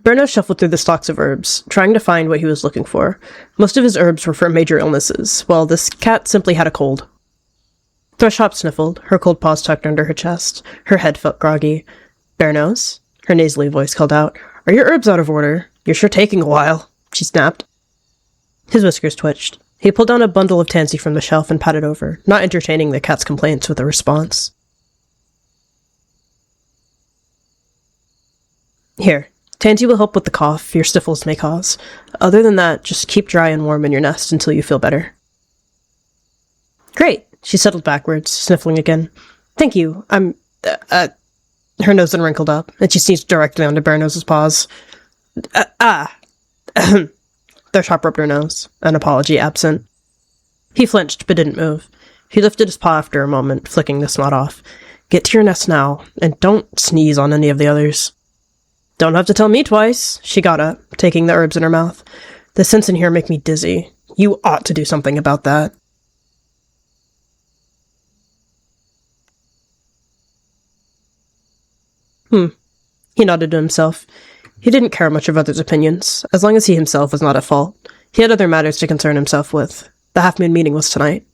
Bearnose shuffled through the stalks of herbs, trying to find what he was looking for. Most of his herbs were for major illnesses, while this cat simply had a cold. Thrushhop sniffled, her cold paws tucked under her chest. Her head felt groggy. "Bearnose?" Her nasally voice called out. "Are your herbs out of order? You're sure taking a while," she snapped. His whiskers twitched. He pulled down a bundle of tansy from the shelf and patted over, not entertaining the cat's complaints with a response. "Here. Tansy will help with the cough your sniffles may cause. Other than that, just keep dry and warm in your nest until you feel better." "Great." She settled backwards, sniffling again. "Thank you. Her nose then wrinkled up, and she sneezed directly onto Bearnose's paws. Thrushhop rubbed her nose, an apology absent. He flinched, but didn't move. He lifted his paw after a moment, flicking the snot off. "Get to your nest now, and don't sneeze on any of the others." "Don't have to tell me twice." She got up, taking the herbs in her mouth. "The scents in here make me dizzy. You ought to do something about that." He nodded to himself. He didn't care much of others' opinions, as long as he himself was not at fault. He had other matters to concern himself with. The half-moon meeting was tonight.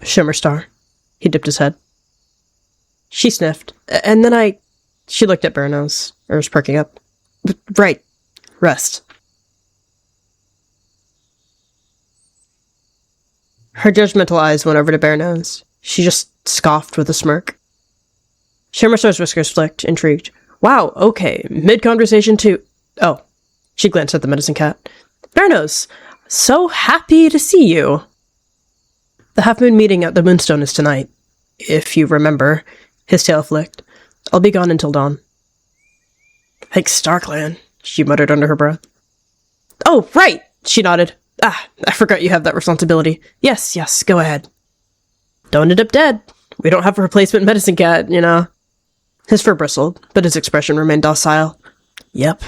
Shimmer Star. He dipped his head. She sniffed, and then She looked at Bearnose, was perking up. "Right. Rest." Her judgmental eyes went over to Bearnose. She just scoffed with a smirk. Shimmerstar's whiskers flicked, intrigued. "Wow, okay, mid-conversation too." "Oh." She glanced at the medicine cat. "Bearnose, so happy to see you." "The half-moon meeting at the moonstone is tonight. If you remember." His tail flicked. "I'll be gone until dawn." "Thanks, StarClan," she muttered under her breath. "Oh, right!" She nodded. I forgot you have that responsibility. Yes, go ahead." "Don't end up dead. We don't have a replacement medicine cat, you know." His fur bristled, but his expression remained docile. "Yep."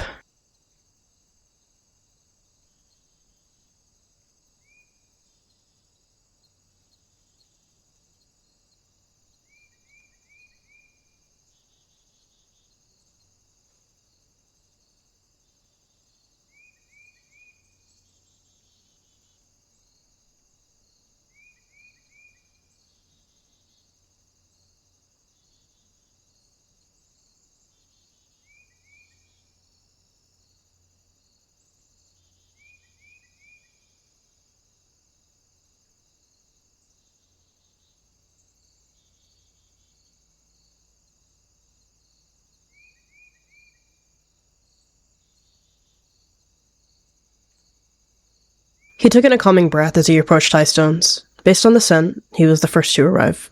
He took in a calming breath as he approached High Stones. Based on the scent, he was the first to arrive.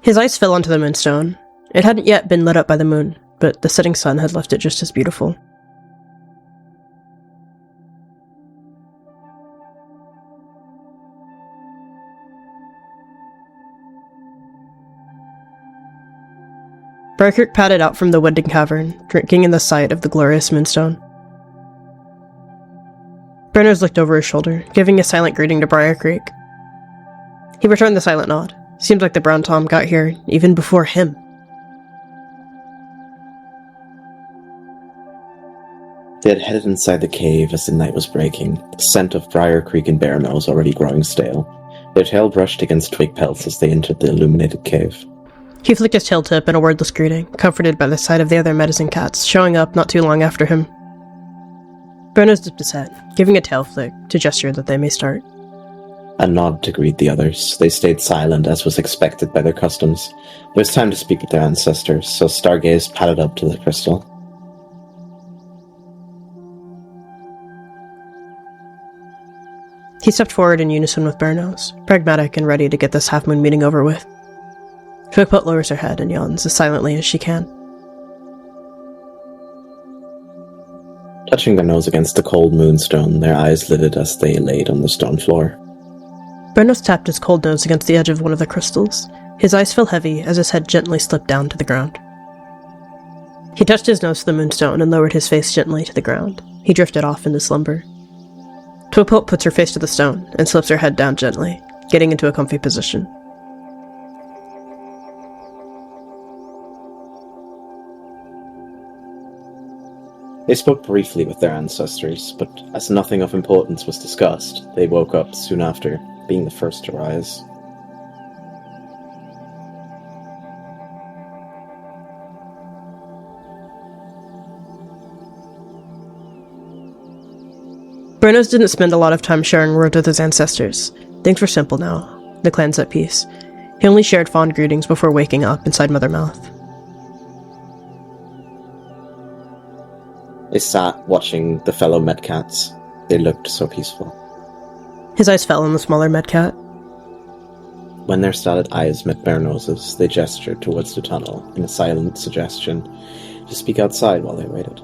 His eyes fell onto the moonstone. It hadn't yet been lit up by the moon, but the setting sun had left it just as beautiful. Briarcreek padded out from the winding cavern, drinking in the sight of the glorious moonstone. Bearnose looked over his shoulder, giving a silent greeting to Briarcreek. He returned the silent nod. Seemed like the brown tom got here even before him. They had headed inside the cave as the night was breaking, the scent of Briarcreek and Bearnose already growing stale. Their tail brushed against twig pelts as they entered the illuminated cave. He flicked his tail tip in a wordless greeting, comforted by the sight of the other medicine cats showing up not too long after him. Bearnose dipped his head, giving a tail flick to gesture that they may start. A nod to greet the others. They stayed silent, as was expected by their customs. It was time to speak with their ancestors, so Stargaze padded up to the crystal. He stepped forward in unison with Bearnose, pragmatic and ready to get this half-moon meeting over with. Twigpelt lowers her head and yawns as silently as she can. Touching their nose against the cold moonstone, their eyes lidded as they laid on the stone floor. Bearnose tapped his cold nose against the edge of one of the crystals. His eyes fell heavy as his head gently slipped down to the ground. He touched his nose to the moonstone and lowered his face gently to the ground. He drifted off into slumber. Twigpelt puts her face to the stone and slips her head down gently, getting into a comfy position. They spoke briefly with their ancestors, but as nothing of importance was discussed, they woke up soon after, being the first to rise. Bearnose didn't spend a lot of time sharing words with his ancestors. Things were simple now. The clan's at peace. He only shared fond greetings before waking up inside Mothermouth. They sat, watching the fellow medcats. They looked so peaceful. His eyes fell on the smaller medcat. When their startled eyes met Bearnose's, they gestured towards the tunnel in a silent suggestion to speak outside while they waited.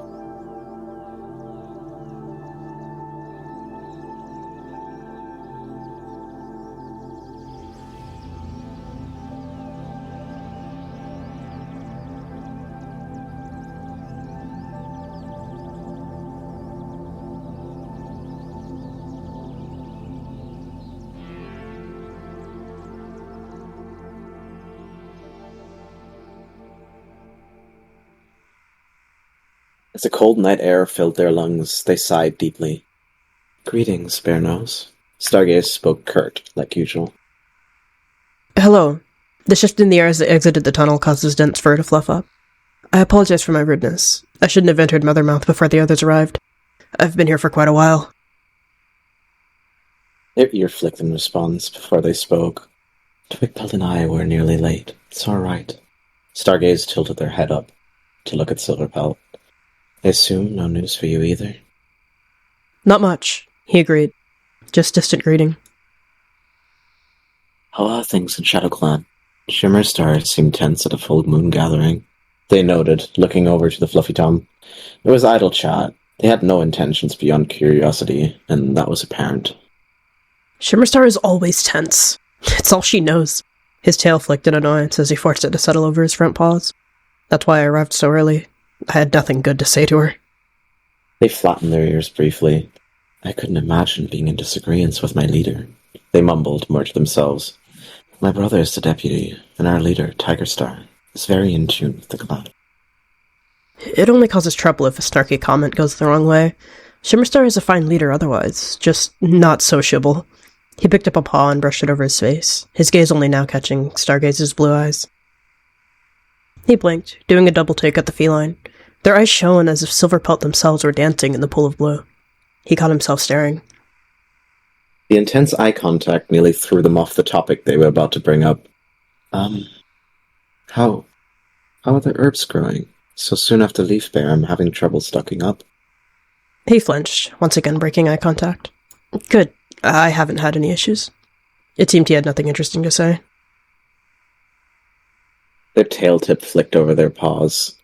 As the cold night air filled their lungs, they sighed deeply. "Greetings, Bearnose." Stargaze spoke curt, like usual. Hello. The shift in the air as they exited the tunnel caused his dense fur to fluff up. I apologize for my rudeness. I shouldn't have entered Mothermouth before the others arrived. I've been here for quite a while. Their ear flicked in response before they spoke. "Twigpelt and I were nearly late. It's all right." Stargaze tilted their head up to look at Silverpelt. "I assume no news for you either?" Not much, he agreed. Just distant greeting. "How are things in ShadowClan?" Shimmerstar seemed tense at a full moon gathering. They noted, looking over to the fluffy Tom. It was idle chat. They had no intentions beyond curiosity, and that was apparent. Shimmerstar is always tense. It's all she knows. His tail flicked in annoyance as he forced it to settle over his front paws. That's why I arrived so early. I had nothing good to say to her. They flattened their ears briefly. "I couldn't imagine being in disagreement with my leader." They mumbled more to themselves. "My brother is the deputy, and our leader, Tigerstar, is very in tune with the clan." It only causes trouble if a snarky comment goes the wrong way. Shimmerstar is a fine leader otherwise, just not sociable. He picked up a paw and brushed it over his face, his gaze only now catching Stargaze's blue eyes. He blinked, doing a double take at the feline. Their eyes shone as if Silverpelt themselves were dancing in the pool of blue. He caught himself staring. The intense eye contact nearly threw them off the topic they were about to bring up. How are the herbs growing? So soon after Leaf Bear, I'm having trouble stocking up." He flinched, once again breaking eye contact. Good. I haven't had any issues. It seemed he had nothing interesting to say. Their tail tip flicked over their paws.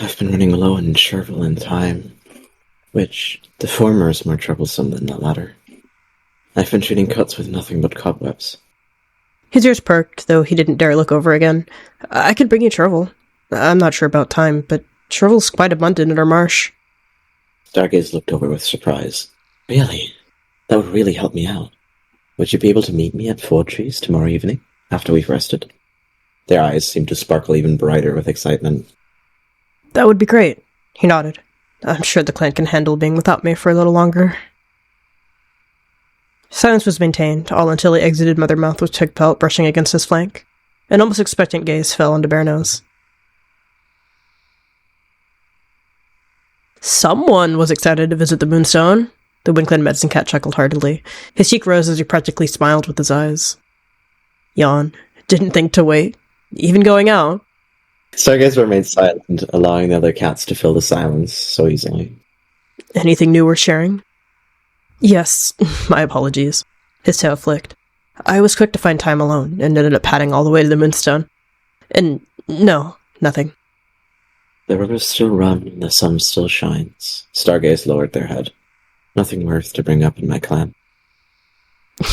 "I've been running low on chervil and thyme, which the former is more troublesome than the latter. I've been treating cuts with nothing but cobwebs." His ears perked, though he didn't dare look over again. I could bring you chervil. I'm not sure about thyme, but chervil's quite abundant in our marsh. Stargaze looked over with surprise. "Really? That would really help me out. Would you be able to meet me at Four Trees tomorrow evening, after we've rested?" Their eyes seemed to sparkle even brighter with excitement. That would be great, he nodded. I'm sure the clan can handle being without me for a little longer. Silence was maintained, all until he exited Mothermouth with Twigpelt brushing against his flank. An almost expectant gaze fell onto Bearnose. Someone was excited to visit the Moonstone. The Winkland medicine cat chuckled heartily. His cheek rose as he practically smiled with his eyes. Yawn. Didn't think to wait. Even going out. Stargaze remained silent, allowing the other cats to fill the silence so easily. Anything new worth sharing? Yes, my apologies. His tail flicked. I was quick to find time alone, and ended up padding all the way to the moonstone. And no, nothing. The rivers still run, and the sun still shines. Stargaze lowered their head. Nothing worth to bring up in my clan.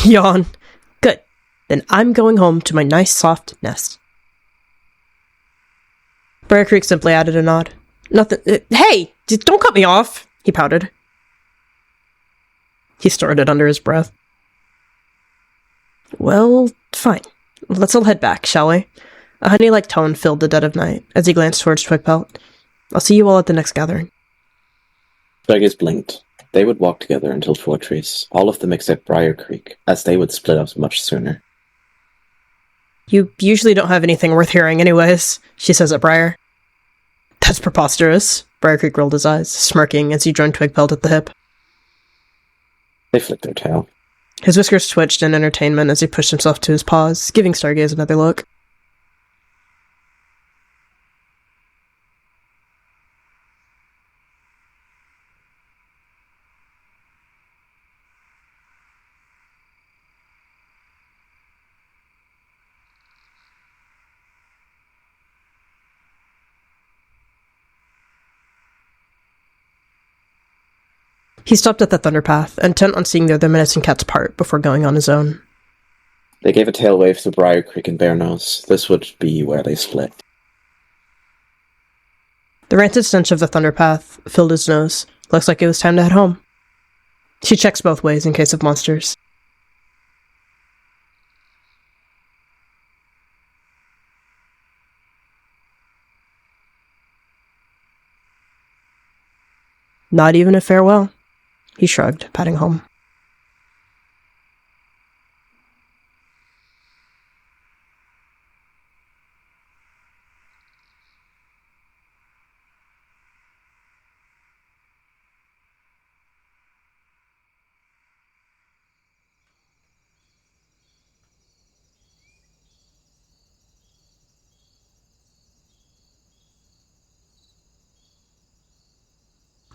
Yawn. Good. Then I'm going home to my nice soft nest. Briar Creek simply added a nod. Nothing. Hey! Don't cut me off! He pouted. He snorted under his breath. Well, fine. Let's all head back, shall we? A honey-like tone filled the dead of night as he glanced towards Twigpelt. I'll see you all at the next gathering. Stargaze blinked. They would walk together until Fortress, all of them except Briar Creek, as they would split up much sooner. You usually don't have anything worth hearing anyways, she says at Briar. That's preposterous. Briar Creek rolled his eyes, smirking as he joined Twigpelt at the hip. They flicked their tail. His whiskers twitched in entertainment as he pushed himself to his paws, giving Stargaze another look. He stopped at the Thunderpath, intent on seeing the other menacing cats part before going on his own. They gave a tail wave to Briar Creek and Bearnose. This would be where they split. The rancid stench of the Thunderpath filled his nose. Looks like it was time to head home. She checks both ways in case of monsters. Not even a farewell. He shrugged, padding home.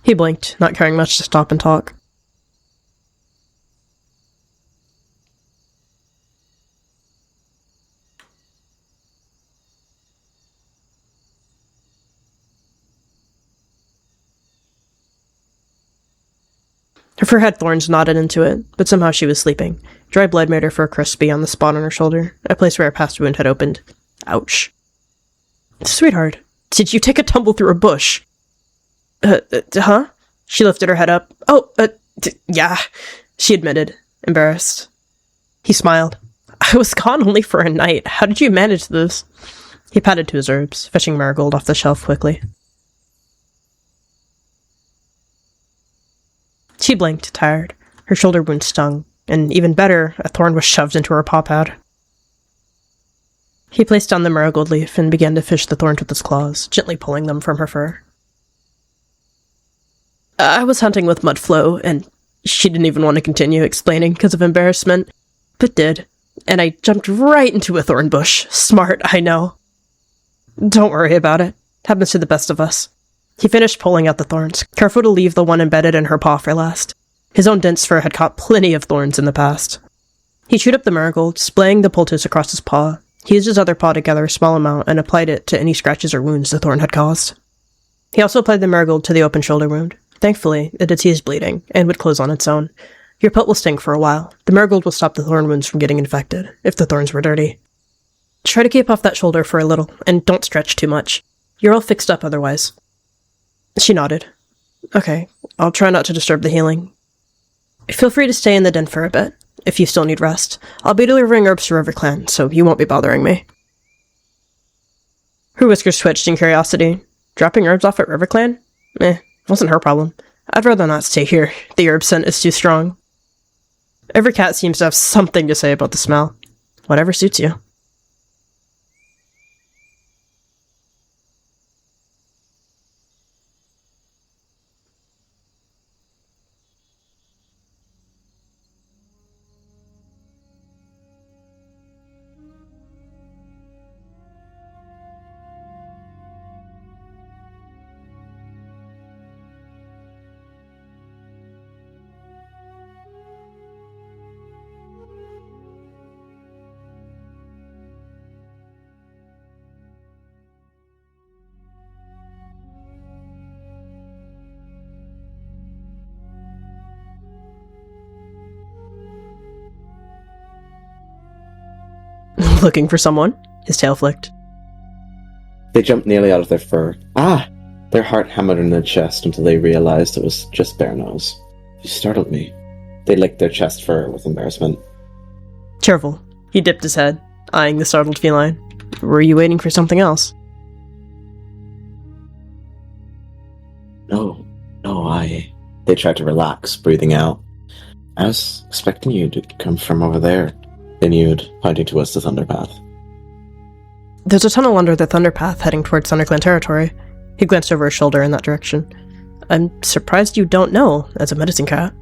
He blinked, not caring much to stop and talk. Her fur had thorns knotted into it, but somehow she was sleeping. Dry blood made her fur crispy on the spot on her shoulder, a place where a past wound had opened. Ouch. Sweetheart, did you take a tumble through a bush? Huh? She lifted her head up. Yeah, she admitted, embarrassed. He smiled. I was gone only for a night. How did you manage this? He patted to his herbs, fetching marigold off the shelf quickly. She blinked, tired. Her shoulder wound stung, and even better, a thorn was shoved into her paw pad. He placed down the marigold leaf and began to fish the thorns with his claws, gently pulling them from her fur. I was hunting with Mudflow, and she didn't even want to continue explaining because of embarrassment, but did, and I jumped right into a thorn bush. Smart, I know. Don't worry about it. Happens to the best of us. He finished pulling out the thorns, careful to leave the one embedded in her paw for last. His own dense fur had caught plenty of thorns in the past. He chewed up the marigold, splaying the poultice across his paw. He used his other paw to gather a small amount and applied it to any scratches or wounds the thorn had caused. He also applied the marigold to the open shoulder wound. Thankfully, it had ceased bleeding, and would close on its own. Your pelt will sting for a while. The marigold will stop the thorn wounds from getting infected, if the thorns were dirty. Try to keep off that shoulder for a little, and don't stretch too much. You're all fixed up otherwise. She nodded. Okay, I'll try not to disturb the healing. Feel free to stay in the den for a bit, if you still need rest. I'll be delivering herbs to riverclan, so you won't be bothering me. Her whiskers twitched in curiosity. Dropping herbs off at riverclan? Wasn't her problem. I'd rather not stay here. The herb scent is too strong. Every cat seems to have something to say about the smell. Whatever suits you. Looking for someone? His tail flicked. They jumped nearly out of their fur. Ah! Their heart hammered in their chest until they realized it was just Bearnose. You startled me. They licked their chest fur with embarrassment. Cheerful. He dipped his head, eyeing the startled feline. Were you waiting for something else? No, They tried to relax, breathing out. I was expecting you to come from over there. They mewed, pointing towards the Thunderpath. There's a tunnel under the Thunderpath heading towards ThunderClan territory. He glanced over his shoulder in that direction. I'm surprised you don't know, as a medicine cat.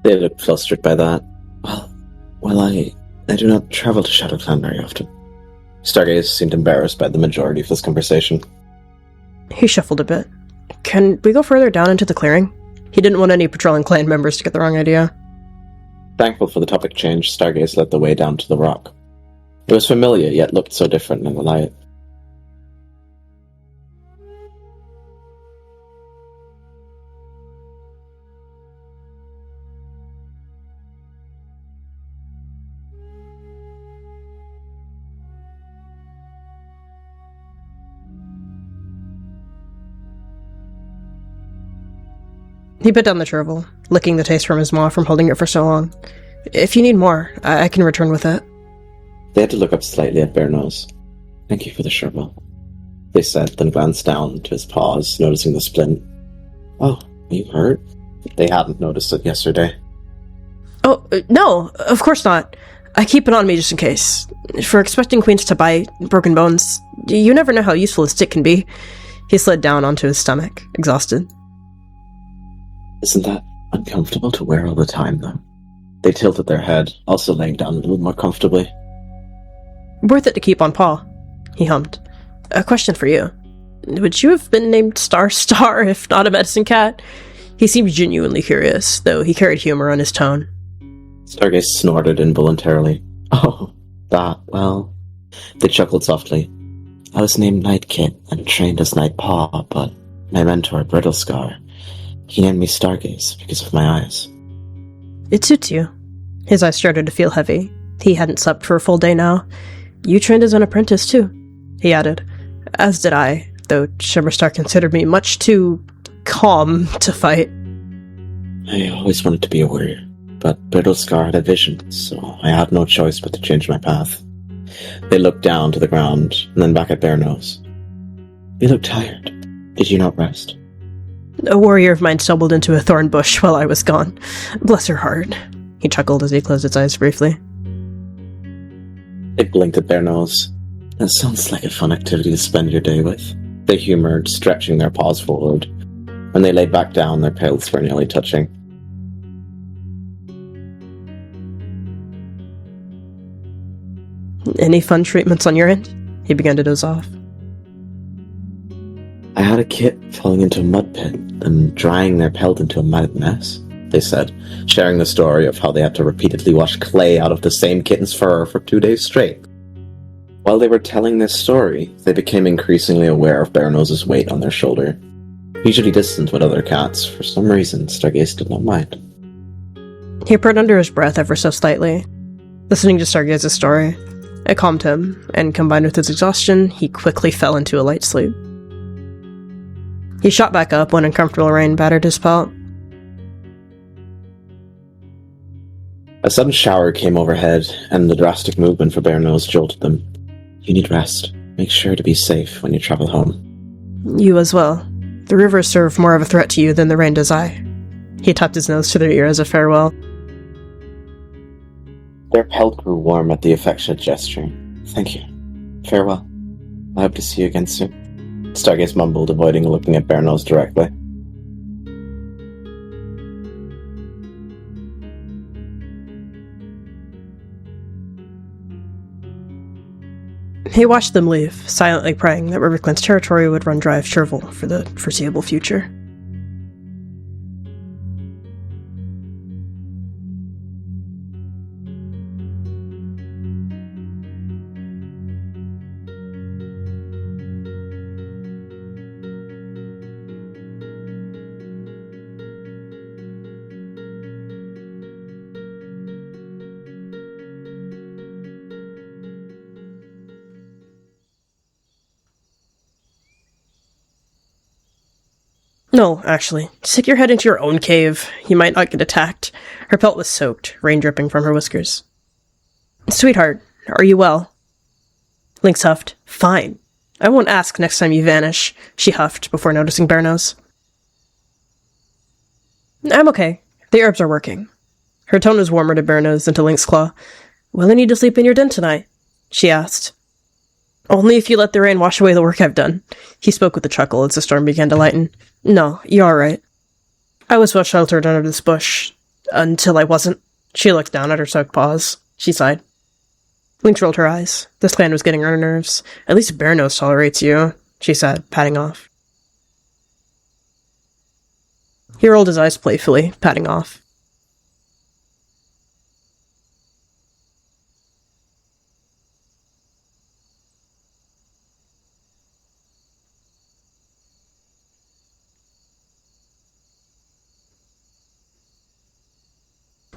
They looked flustered by that. Well, I do not travel to ShadowClan very often. Stargaze seemed embarrassed by the majority of this conversation. He shuffled a bit. Can we go further down into the clearing? He didn't want any patrolling clan members to get the wrong idea. Thankful for the topic change, Stargaze led the way down to the rock. It was familiar, yet looked so different in the light. He put down the chervil, licking the taste from his maw from holding it for so long. If you need more, I can return with it. They had to look up slightly at Bearnose. Thank you for the chervil, they said, then glanced down to his paws, noticing the splint. Oh, are you hurt? They hadn't noticed it yesterday. Oh, no, of course not. I keep it on me just in case. For expecting queens to bite broken bones, you never know how useful a stick can be. He slid down onto his stomach, exhausted. Isn't that uncomfortable to wear all the time, though? They tilted their head, also laying down a little more comfortably. Worth it to keep on paw, he hummed. A question for you. Would you have been named Star if not a medicine cat? He seemed genuinely curious, though he carried humor on his tone. Stargaze snorted involuntarily. Oh, that, well... They chuckled softly. I was named Nightcat and trained as Nightpaw, but my mentor, Brittlescar, he named me Stargaze because of my eyes. It suits you. His eyes started to feel heavy. He hadn't slept for a full day now. You trained as an apprentice, too, he added. As did I, though Shimmerstar considered me much too calm to fight. I always wanted to be a warrior, but Brittlescar had a vision, so I had no choice but to change my path. They looked down to the ground, and then back at Bearnose. You look tired. Did you not rest? A warrior of mine stumbled into a thorn bush while I was gone. Bless her heart. He chuckled as he closed his eyes briefly. They blinked at Bearnose. That sounds like a fun activity to spend your day with. They humored, stretching their paws forward. When they laid back down, their pails were nearly touching. Any fun treatments on your end? He began to doze off. I had a kit falling into a mud pit and drying their pelt into a mad mess, they said, sharing the story of how they had to repeatedly wash clay out of the same kitten's fur for 2 days straight. While they were telling this story, they became increasingly aware of Bearnose's weight on their shoulder. Usually distant with other cats, for some reason, Stargaze did not mind. He purred under his breath ever so slightly. Listening to Stargaze's story, it calmed him, and combined with his exhaustion, he quickly fell into a light sleep. He shot back up when uncomfortable rain battered his pelt. A sudden shower came overhead, and the drastic movement for Bearnose jolted them. You need rest. Make sure to be safe when you travel home. You as well. The rivers serve more of a threat to you than the rain does I. He tapped his nose to their ear as a farewell. Their pelt grew warm at the affectionate gesture. Thank you. Farewell. I hope to see you again soon. Stargaze mumbled, avoiding looking at Bearnose directly. He watched them leave, silently praying that riverclan's territory would run dry of chervil for the foreseeable future. No, actually. Stick your head into your own cave. You might not get attacked. Her pelt was soaked, rain dripping from her whiskers. Sweetheart, are you well? Lynx huffed. Fine. I won't ask next time you vanish, she huffed before noticing Bearnose. I'm okay. The herbs are working. Her tone was warmer to Bearnose than to Lynx's claw. Will I need to sleep in your den tonight? She asked. Only if you let the rain wash away the work I've done. He spoke with a chuckle as the storm began to lighten. No, you're all right. I was well sheltered under this bush. Until I wasn't. She looked down at her soaked paws. She sighed. Lynx rolled her eyes. This clan was getting on her nerves. At least Bearnose tolerates you, she said, patting off. He rolled his eyes playfully, patting off.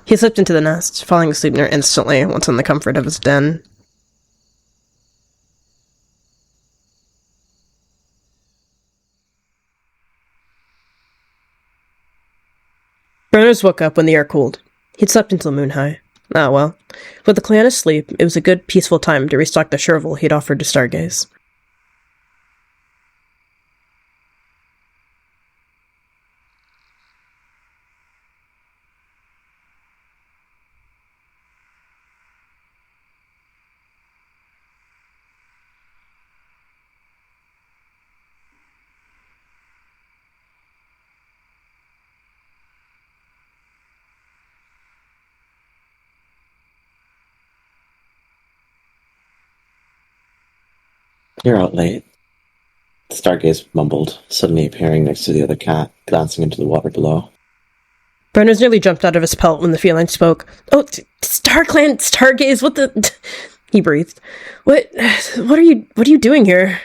He slipped into the nest, falling asleep near instantly once in the comfort of his den. Bearnose woke up when the air cooled. He'd slept until moon high. Ah, well. With the clan asleep, it was a good, peaceful time to restock the shovel he'd offered to Stargaze. You're out late. Stargaze mumbled, suddenly appearing next to the other cat, glancing into the water below. Bearnose nearly jumped out of his pelt when the feline spoke. Oh, StarClan, Stargaze, what the... He breathed. What are you doing here?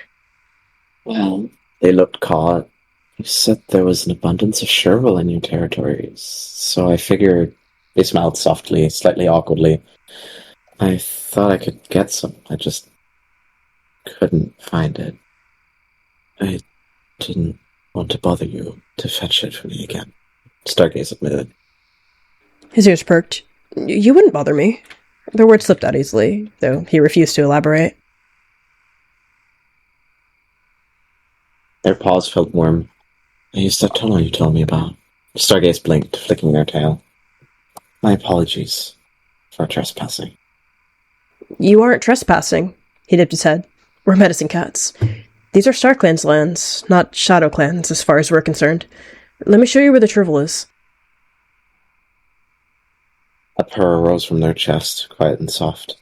Well, they looked caught. You said there was an abundance of chervil in your territories, so I figured... They smiled softly, slightly awkwardly. I thought I could get some. I just couldn't find it. I didn't want to bother you to fetch it for me again, Stargaze admitted. His ears perked. You wouldn't bother me. The words slipped out easily, though he refused to elaborate. Their paws felt warm. I used that tunnel you told me about. Stargaze blinked, flicking their tail. My apologies for trespassing. You aren't trespassing, he dipped his head. We're medicine cats. These are StarClan's lands, not shadowclan's as far as we're concerned. Let me show you where the chervil is. A purr rose from their chest, quiet and soft.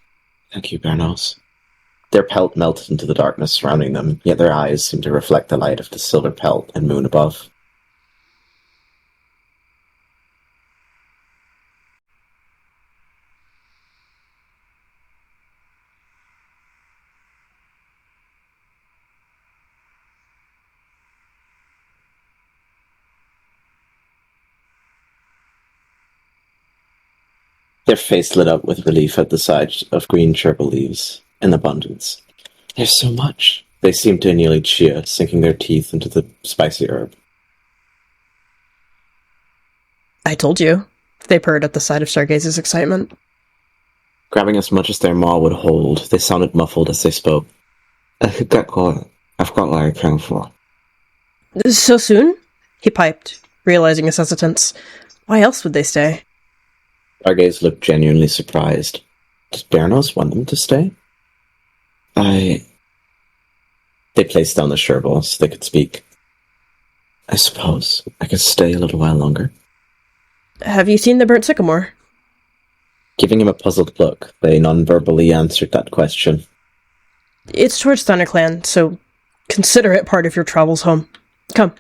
Thank you, Bearnose. Their pelt melted into the darkness surrounding them, yet their eyes seemed to reflect the light of the silver pelt and moon above. Their face lit up with relief at the sight of green chervil leaves, in abundance. There's so much. They seemed to nearly cheer, sinking their teeth into the spicy herb. I told you, they purred at the sight of Stargaze's excitement. Grabbing as much as their maw would hold, they sounded muffled as they spoke. I could get caught. I've got what I came for. So soon? He piped, realizing his hesitance. Why else would they stay? Stargaze looked genuinely surprised. Does Bearnose want them to stay? They placed down the chervil so they could speak. I suppose I could stay a little while longer. Have you seen the burnt sycamore? Giving him a puzzled look, they non-verbally answered that question. It's towards ThunderClan, so consider it part of your travels home. Come.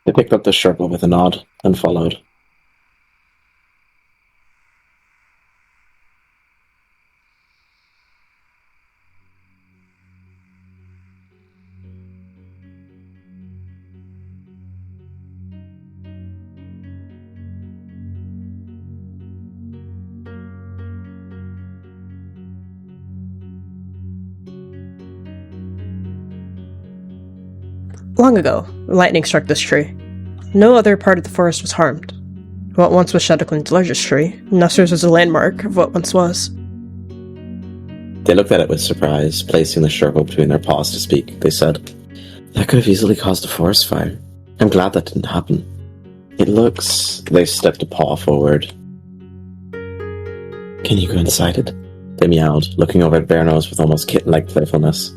They picked up the chervil with a nod and followed. Long ago, lightning struck this tree. No other part of the forest was harmed. What once was shadowclan's largest tree now serves as a landmark of what once was. They looked at it with surprise, placing the circle between their paws to speak. They said, "That could have easily caused a forest fire. I'm glad that didn't happen. It looks..." They stepped a paw forward. "Can you go inside it?" They meowed, looking over at Bearnose with almost kitten-like playfulness.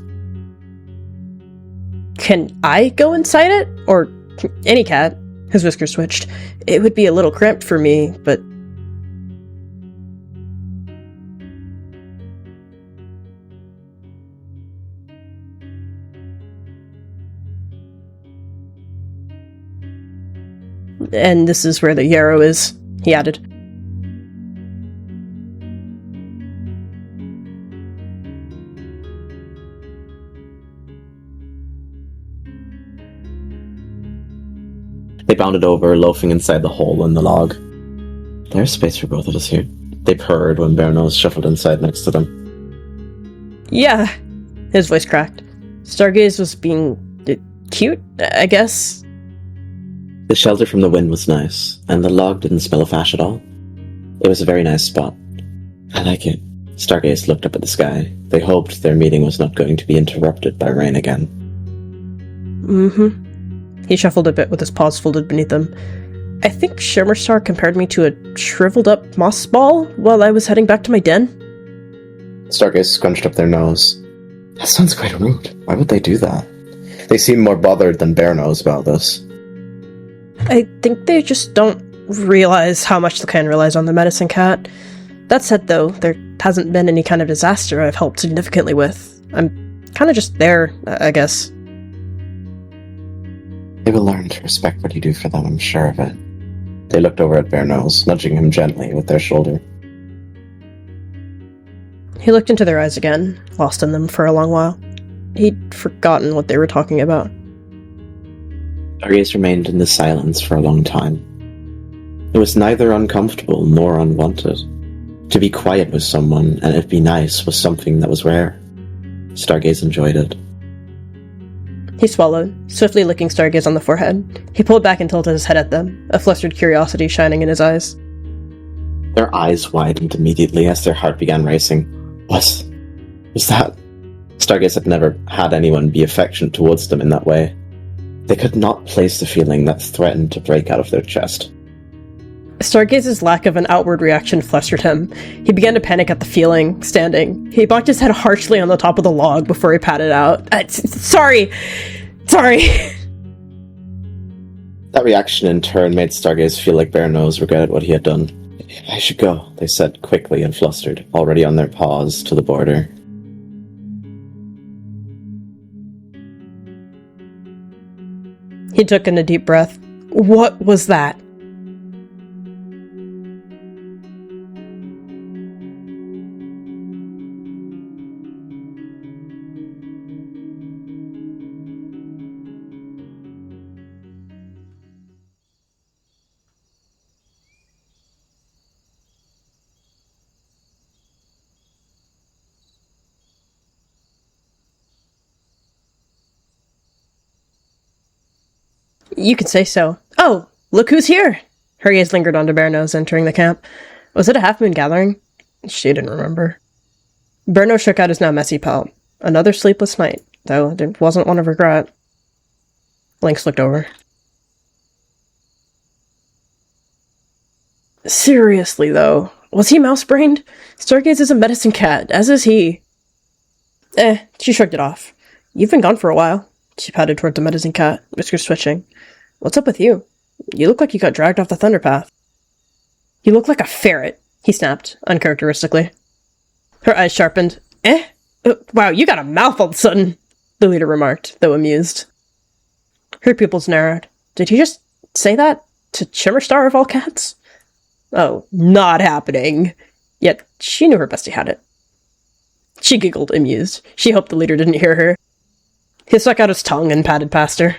Can I go inside it? Or any cat? His whiskers twitched. It would be a little cramped for me, but... And this is where the yarrow is, he added. They bounded over, loafing inside the hole in the log. "There's space for both of us here." They purred when Bearnose shuffled inside next to them. Yeah, his voice cracked. Stargaze was being cute, I guess. The shelter from the wind was nice, and the log didn't smell of ash at all. It was a very nice spot. "I like it." Stargaze looked up at the sky. They hoped their meeting was not going to be interrupted by rain again. Mm-hmm. He shuffled a bit with his paws folded beneath him. I think Shimmerstar compared me to a shriveled up moss ball while I was heading back to my den. Stargaze scrunched up their nose. "That sounds quite rude. Why would they do that?" They seemed more bothered than Bearnose about this. I think they just don't realize how much the clan relies on the medicine cat. That said, though, there hasn't been any kind of disaster I've helped significantly with. I'm kind of just there, I guess. They will learn to respect what you do for them, I'm sure of it. They looked over at Bearnose, nudging him gently with their shoulder. He looked into their eyes again, lost in them for a long while. He'd forgotten what they were talking about. Stargaze remained in the silence for a long time. It was neither uncomfortable nor unwanted. To be quiet with someone and it be nice was something that was rare. Stargaze enjoyed it. He swallowed, swiftly licking Stargaze on the forehead. He pulled back and tilted his head at them, a flustered curiosity shining in his eyes. Their eyes widened immediately as their heart began racing. Was that? Stargaze had never had anyone be affectionate towards them in that way. They could not place the feeling that threatened to break out of their chest. Stargaze's lack of an outward reaction flustered him. He began to panic at the feeling, standing. He bonked his head harshly on the top of the log before he patted out. Sorry! That reaction in turn made Stargaze feel like Bearnose regretted what he had done. "I should go," they said quickly and flustered, already on their paws to the border. He took in a deep breath. What was that? You could say so. Oh, look who's here! Her gaze lingered onto Bearnose entering the camp. Was it a half-moon gathering? She didn't remember. Bearnose shook out his now messy pelt. Another sleepless night, though it wasn't one of regret. Lynx looked over. Seriously, though, was he mouse-brained? Stargaze is a medicine cat, as is he. She shrugged it off. You've been gone for a while. She patted toward the medicine cat, whiskers twitching. What's up with you? You look like you got dragged off the Thunderpath. You look like a ferret, he snapped, uncharacteristically. Her eyes sharpened. Wow, you got a mouth all of a sudden, the leader remarked, though amused. Her pupils narrowed. Did he just say that? To Shimmerstar of all cats? Oh, not happening. Yet she knew her bestie had it. She giggled, amused. She hoped the leader didn't hear her. He stuck out his tongue and patted past her.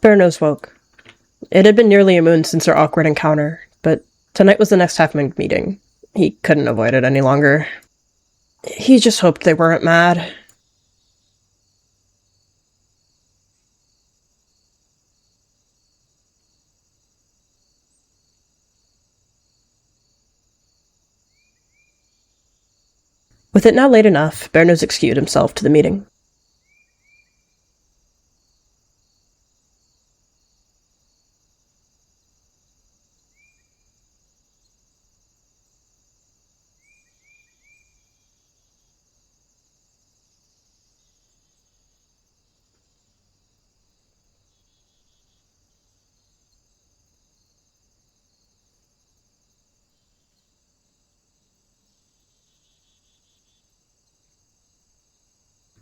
Bearnose woke. It had been nearly a moon since their awkward encounter, but tonight was the next half-moon meeting. He couldn't avoid it any longer. He just hoped they weren't mad. With it now late enough, Bearnose excused himself to the meeting.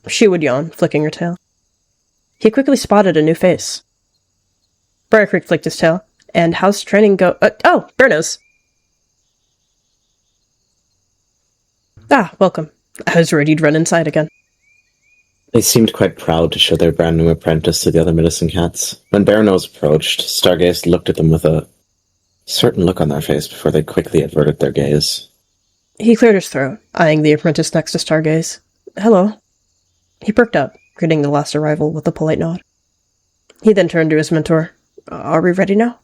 She would yawn, flicking her tail. He quickly spotted a new face. Briar Creek flicked his tail. And how's training go? Oh, Bearnose! Ah, welcome. I was worried you'd run inside again. They seemed quite proud to show their brand new apprentice to the other medicine cats. When Bearnose approached, Stargaze looked at them with a certain look on their face before they quickly averted their gaze. He cleared his throat, eyeing the apprentice next to Stargaze. Hello. He perked up, greeting the last arrival with a polite nod. He then turned to his mentor. Are we ready now?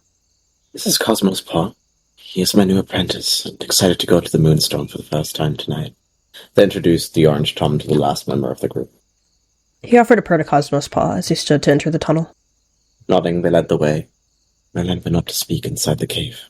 This is Cosmos Paw. He is my new apprentice, and excited to go to the moonstone for the first time tonight. They introduced the orange Tom to the last member of the group. He offered a protocosmos paw as he stood to enter the tunnel. Nodding, they led the way. Merlin went up to speak inside the cave.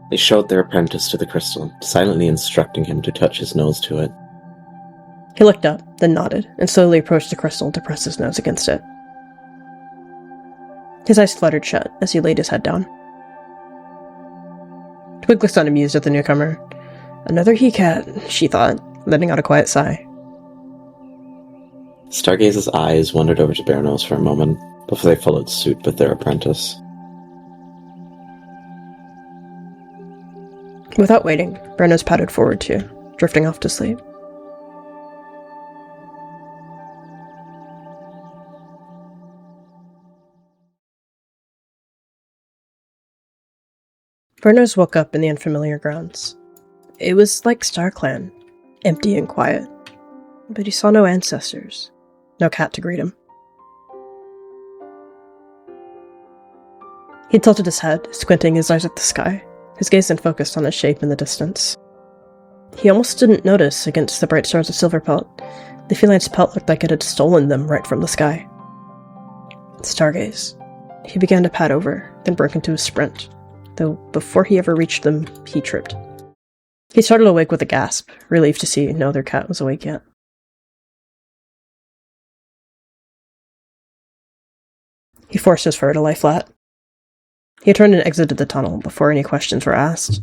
They showed their apprentice to the crystal, silently instructing him to touch his nose to it. He looked up, then nodded, and slowly approached the crystal to press his nose against it. His eyes fluttered shut as he laid his head down. Twig looked unamused at the newcomer. Another he-cat, she thought, letting out a quiet sigh. Stargaze's eyes wandered over to Bearnose for a moment, before they followed suit with their apprentice. Without waiting, Bearnose padded forward too, drifting off to sleep. Bearnose woke up in the unfamiliar grounds. It was like StarClan, empty and quiet. But he saw no ancestors, no cat to greet him. He tilted his head, squinting his eyes at the sky, his gaze then focused on a shape in the distance. He almost didn't notice against the bright stars of Silverpelt. The feline's pelt looked like it had stolen them right from the sky. Stargaze. He began to pad over, then broke into a sprint, though before he ever reached them, he tripped. He started awake with a gasp, relieved to see no other cat was awake yet. He forced his fur to lie flat. He turned and exited the tunnel before any questions were asked.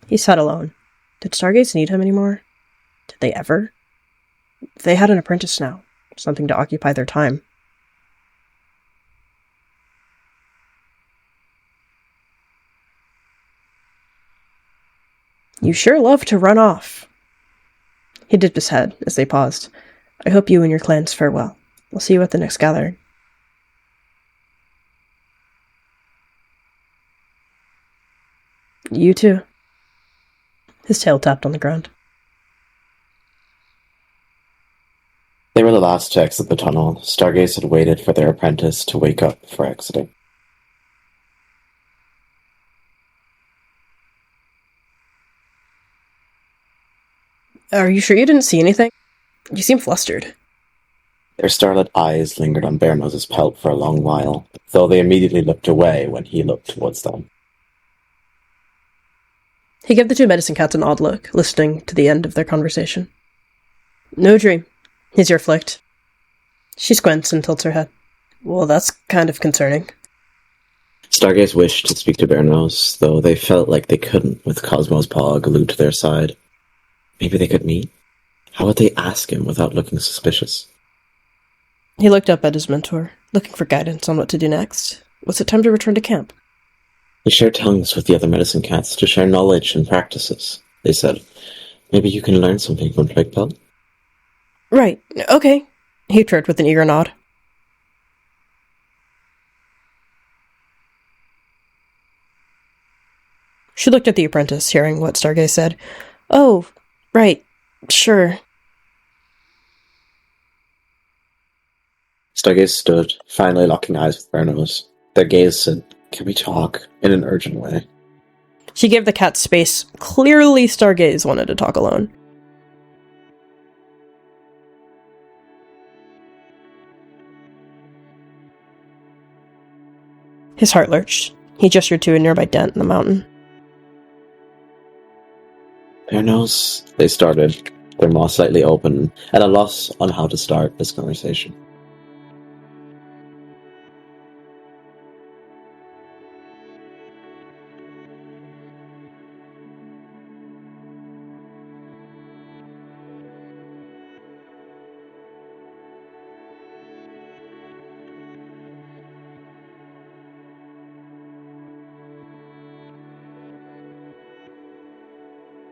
He sat alone. Did Stargaze need him anymore? Did they ever? They had an apprentice now, something to occupy their time. You sure love to run off. He dipped his head as they paused. I hope you and your clans fare well. I'll see you at the next gathering. You too. His tail tapped on the ground. They were the last to exit the tunnel. Stargaze had waited for their apprentice to wake up before exiting. Are you sure you didn't see anything? You seem flustered. Their starlit eyes lingered on Bearnose's pelt for a long while, though they immediately looked away when he looked towards them. He gave the two medicine cats an odd look, listening to the end of their conversation. No dream. His ear flicked. She squints and tilts her head. Well, that's kind of concerning. Stargaze wished to speak to Bearnose, though they felt like they couldn't with Cosmo's paw glued to their side. Maybe they could meet? How would they ask him without looking suspicious? He looked up at his mentor, looking for guidance on what to do next. Was it time to return to camp? They shared tongues with the other medicine cats to share knowledge and practices. They said, maybe you can learn something from Twigpelt? Right, okay, he chirped with an eager nod. She looked at the apprentice, hearing what Stargaze said. Oh, right, sure. Stargaze stood, finally locking eyes with Bearnose. Their gaze said, can we talk? In an urgent way. She gave the cat space. Clearly Stargaze wanted to talk alone. His heart lurched. He gestured to a nearby dent in the mountain. Bearnose, they started, their maw slightly open, at a loss on how to start this conversation.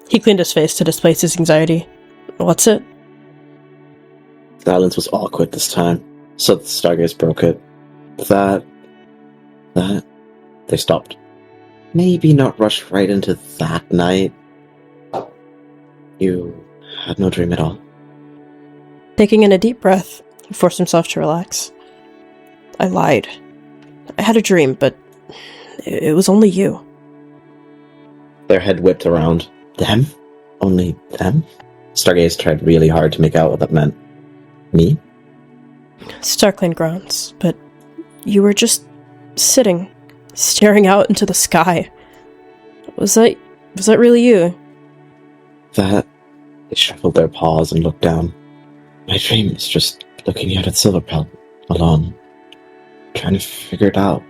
He cleaned his face to displace his anxiety. What's it? Silence was awkward this time, so the Stargaze broke it. That... They stopped. Maybe not rush right into that night. You had no dream at all? Taking in a deep breath, he forced himself to relax. I lied. I had a dream, but it was only you. Their head whipped around. Them? Only them? Stargaze tried really hard to make out what that meant. Me? Starkland groans, but you were just sitting, staring out into the sky. Was that really you? They shuffled their paws and looked down. My dream is just looking out at Silverpelt, alone, trying to figure it out.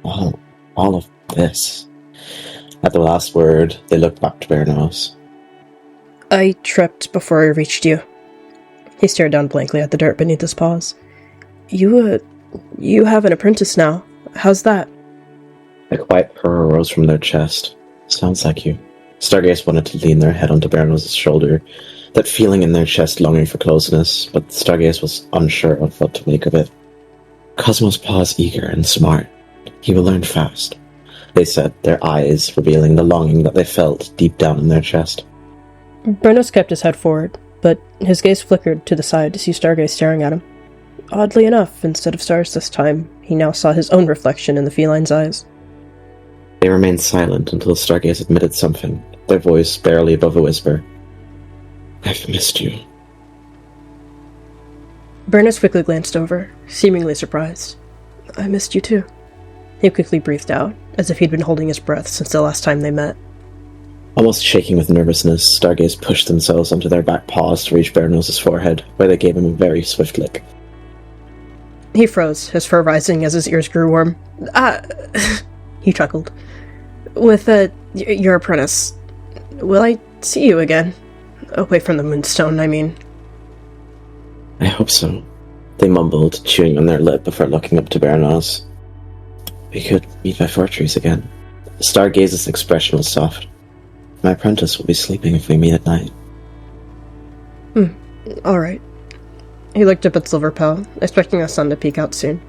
All of this. At the last word, they looked back to Bearnose. I tripped before I reached you. He stared down blankly at the dirt beneath his paws. You have an apprentice now. How's that? A quiet purr rose from their chest. Sounds like you. Stargaze wanted to lean their head onto Bearnose's shoulder, that feeling in their chest longing for closeness, but Stargaze was unsure of what to make of it. Cosmo's paw is eager and smart. He will learn fast, they said, their eyes revealing the longing that they felt deep down in their chest. Bearnose kept his head forward, but his gaze flickered to the side to see Stargaze staring at him. Oddly enough, instead of stars this time, he now saw his own reflection in the feline's eyes. They remained silent until Stargaze admitted something, their voice barely above a whisper. I've missed you. Bearnose quickly glanced over, seemingly surprised. I missed you too. He quickly breathed out, as if he'd been holding his breath since the last time they met. Almost shaking with nervousness, Stargaze pushed themselves onto their back paws to reach Bearnose's forehead, where they gave him a very swift lick. He froze, his fur rising as his ears grew warm. He chuckled. With, your apprentice. Will I see you again? Away from the moonstone, I mean. I hope so. They mumbled, chewing on their lip before looking up to Bearnose. We could meet by Fortress again. Stargaze's expression was soft. My apprentice will be sleeping if we meet at night. Alright. He looked up at Silverpelt, expecting the sun to peek out soon.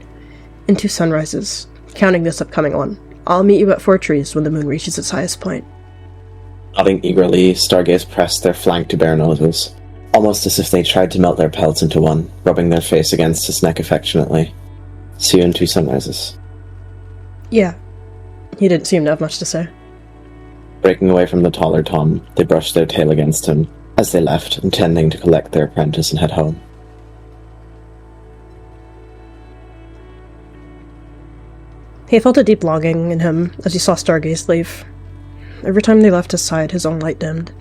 In 2 sunrises, counting this upcoming one. I'll meet you at Fortress when the moon reaches its highest point. Nodding eagerly, Stargaze pressed their flank to Bearnose's. almost as if they tried to melt their pelts into one, rubbing their face against his neck affectionately. See you in 2 sunrises. Yeah. He didn't seem to have much to say. Breaking away from the taller Tom, they brushed their tail against him as they left, intending to collect their apprentice and head home. He felt a deep longing in him as he saw Stargaze leave. Every time they left his side, his own light dimmed.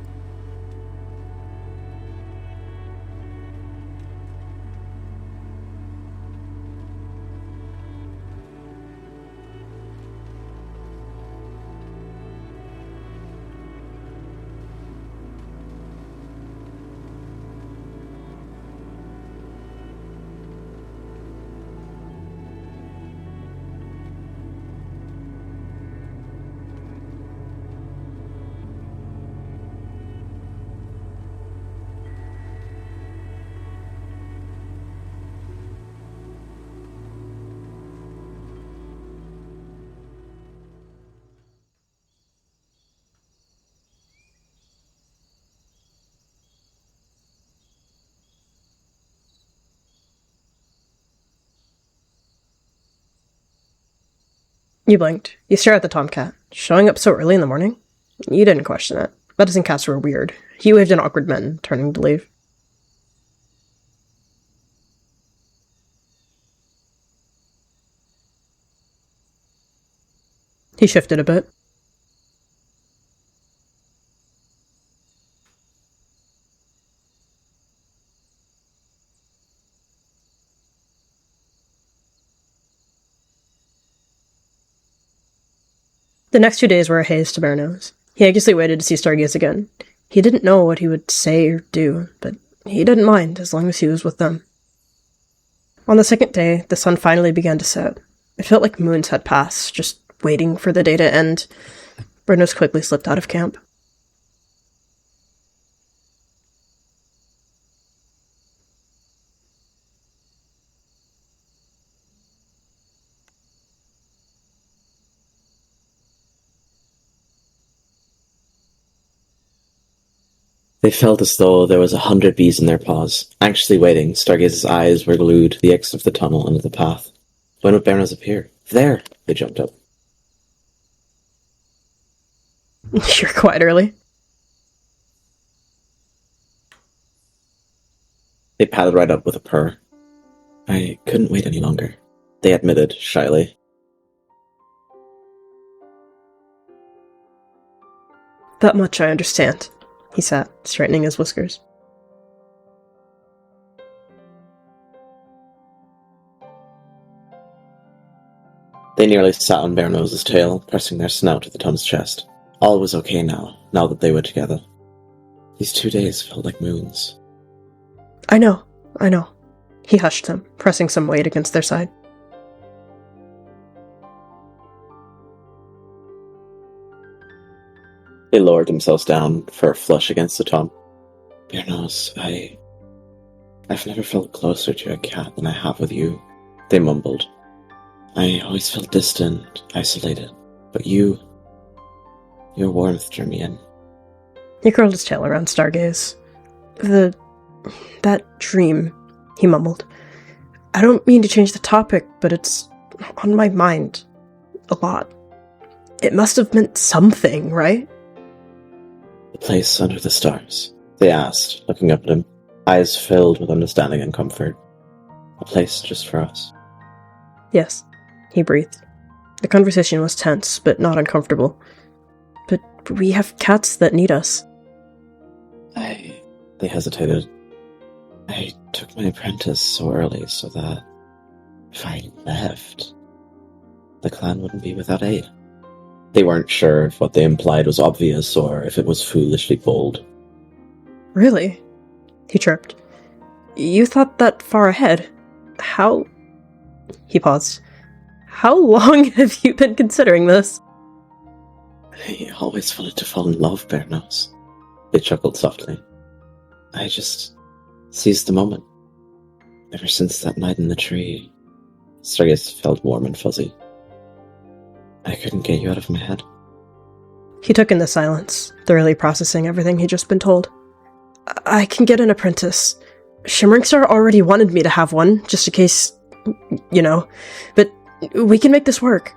You blinked. You stared at the tomcat. Showing up so early in the morning? You didn't question it. Medicine cats were weird. He waved an awkward men, turning to leave. He shifted a bit. The next 2 days were a haze to Bearnose. He anxiously waited to see Stargaze again. He didn't know what he would say or do, but he didn't mind as long as he was with them. On the 2nd day, the sun finally began to set. It felt like moons had passed, just waiting for the day to end. Bearnose quickly slipped out of camp. They felt as though there was 100 bees in their paws, anxiously waiting. Stargaze's eyes were glued to the exit of the tunnel under the path. When would Bearnose appear? There! They jumped up. You're quite early. They paddled right up with a purr. I couldn't wait any longer, they admitted shyly. That much I understand, he sat, straightening his whiskers. They nearly sat on Bearnose's tail, pressing their snout to the Tom's chest. All was okay now that they were together. These 2 days felt like moons. I know. He hushed them, pressing some weight against their side. They lowered themselves down for a flush against the Tom. Bearnose, I've never felt closer to a cat than I have with you, they mumbled. I always felt distant, isolated, but your warmth drew me in. He curled his tail around Stargaze. That dream, he mumbled. I don't mean to change the topic, but it's on my mind. A lot. It must have meant something, right? The place under the stars, they asked, looking up at him, eyes filled with understanding and comfort. A place just for us. Yes, he breathed. The conversation was tense, but not uncomfortable. But we have cats that need us. They hesitated. I took my apprentice so early so that if I left, the clan wouldn't be without aid. They weren't sure if what they implied was obvious or if it was foolishly bold. Really? He chirped. You thought that far ahead. How... He paused. How long have you been considering this? I always wanted to fall in love, Bearnose. They chuckled softly. I just seized the moment. Ever since that night in the tree, Stargaze felt warm and fuzzy. I couldn't get you out of my head. He took in the silence, thoroughly processing everything he'd just been told. I can get an apprentice. Shimmering Star already wanted me to have one, just in case, but we can make this work.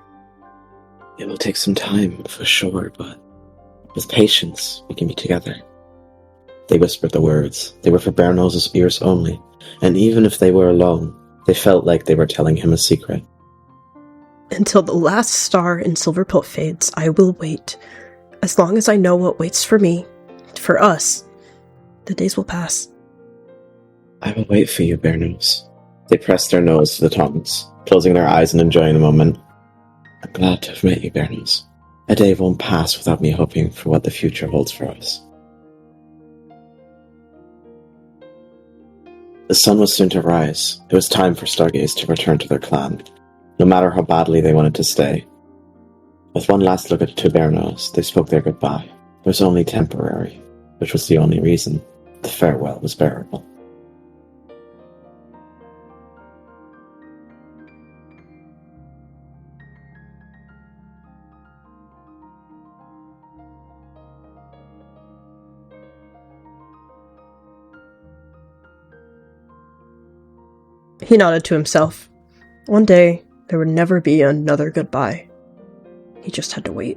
It will take some time, for sure, but with patience, we can be together. They whispered the words. They were for Bearnose's ears only, and even if they were alone, they felt like they were telling him a secret. Until the last star in Silverpilt fades, I will wait. As long as I know what waits for me, for us, the days will pass. I will wait for you, Bearnose. They pressed their nose to the tongues, closing their eyes and enjoying the moment. I'm glad to have met you, Bearnose. A day won't pass without me hoping for what the future holds for us. The sun was soon to rise. It was time for Stargaze to return to their clan, no matter how badly they wanted to stay. With one last look to Bearnose, they spoke their goodbye. It was only temporary, which was the only reason. The farewell was bearable. He nodded to himself. One day, there would never be another goodbye. He just had to wait.